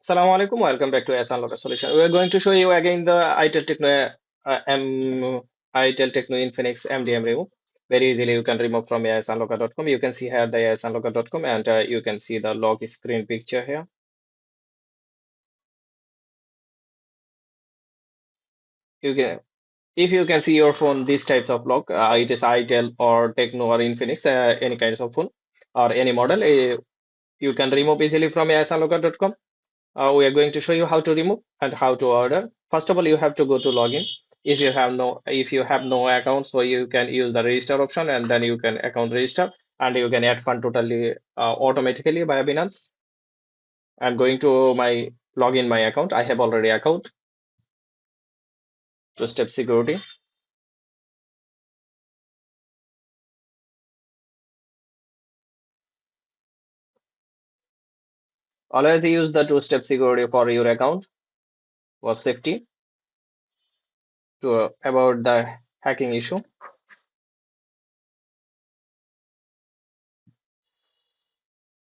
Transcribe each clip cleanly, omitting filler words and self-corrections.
Assalamu alaikum. Welcome back to Asunlocker Solution. We are going to show you again the Itel Tecno Infinix MDM Remove. Very easily you can remove from asunlocker.com. You can see here the asunlocker.com and you can see the lock screen picture here. You can, if you can see your phone, these types of lock, it is Itel or Tecno or Infinix, any kinds of phone or any model, you can remove easily from asunlocker.com. We are going to show you how to remove and how to order. First of all, you have to go to login. If you have no account, so you can use the register option and then you can account register and you can add fund totally automatically by Binance. I'm going to my login my account. I have already account. Two-step security. Always use the two-step security for your account for safety to avoid the hacking issue.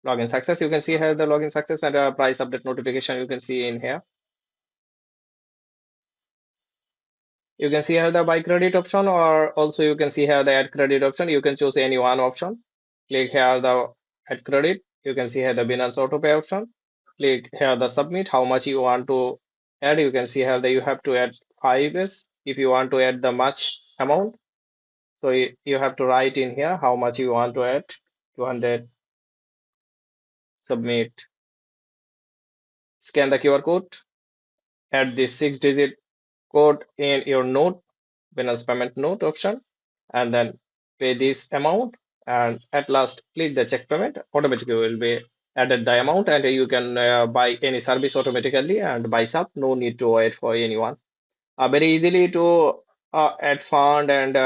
Login success. You can see here the login success and price update notification. You can see in here. You can see here the buy credit option, or also you can see here the add credit option. You can choose any one option. Click here the add credit. You can see here the Binance auto pay option. Click here the submit, how much you want to add. You can see here that you have to add 5s if you want to add the much amount. So you have to write in here how much you want to add. 200. Submit. Scan the QR code. Add this 6-digit code in your note, Binance payment note option, and then pay this amount. And at last, click the check payment. Automatically will be added the amount, and you can buy any service automatically and buy up. No need to wait for anyone. Very easily to add fund and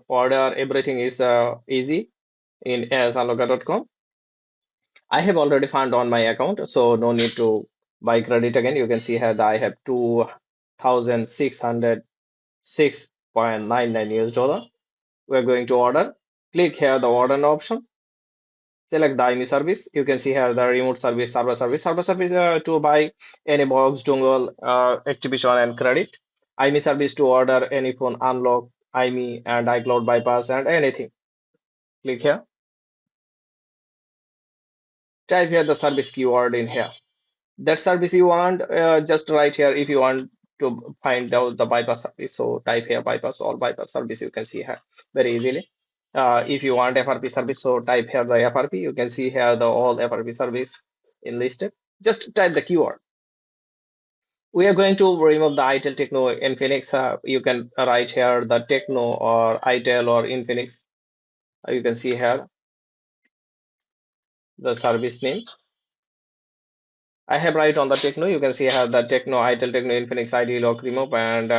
order. Everything is easy in asunlocker.com. I have already fund on my account, so no need to buy credit again. You can see here that I have 2,606.99 US dollar. We're going to order. Click here the order option. Select the IME service. You can see here the remote service, server service to buy any box, dongle, activation and credit. IME service to order any phone, unlock, IME and iCloud bypass and anything. Click here. Type here the service keyword in here. That service you want, just write here if you want to find out the bypass service. So type here bypass or bypass service. You can see here very easily. If you want FRP service, so type here the FRP. You can see here the all FRP service in listed. Just type the keyword. We are going to remove the Itel Tecno Infinix. You can write here the Tecno or Itel or Infinix. You can see here the service name. I have right on the Tecno. You can see here the Tecno Itel Tecno Infinix ID lock remove, and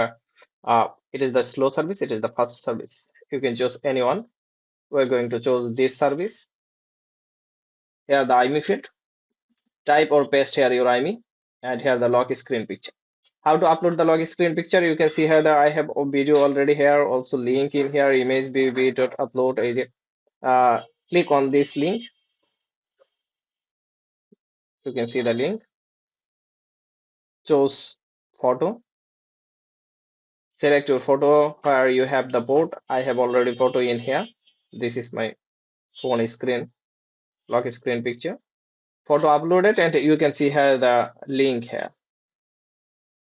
it is the slow service. It is the fast service. You can choose anyone. We're going to choose this service. Here the IME field. Type or paste here your IME, and here the lock screen picture. How to upload the lock screen picture? You can see here that I have a video already here. Also link in here, image bb.upload. Click on this link. You can see the link. Choose photo. Select your photo where you have the board. I have already photo in here. This is my phone screen, lock screen picture. Photo uploaded, and you can see here the link here.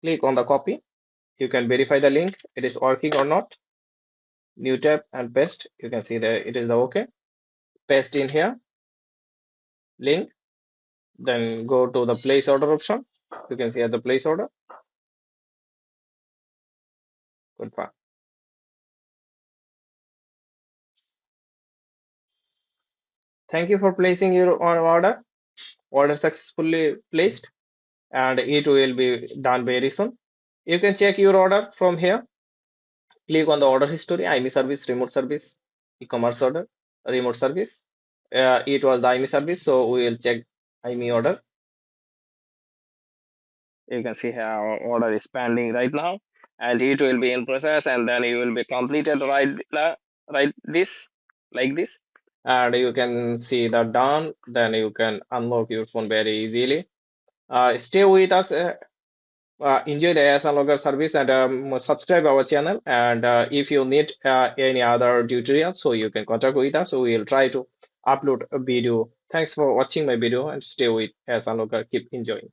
Click on the copy. You can verify the link. It is working or not. New tab and paste. You can see that it is the okay. Paste in here. Link. Then go to the place order option. You can see here the place order. Confirm. Thank you for placing your order. Order successfully placed, and it will be done very soon. You can check your order from here. Click on the order history, IME service, remote service, e-commerce order, remote service. It was the IME service, so we will check IME order. You can see here our order is pending right now, and it will be in process, and then it will be completed right this like this, and you can see the done. Then you can unlock your phone very easily. Stay with us. Enjoy the Asunlocker service and subscribe our channel. And if you need any other tutorial, so you can contact with us. So we will try to upload a video. Thanks for watching my video and stay with Asunlocker. Keep enjoying.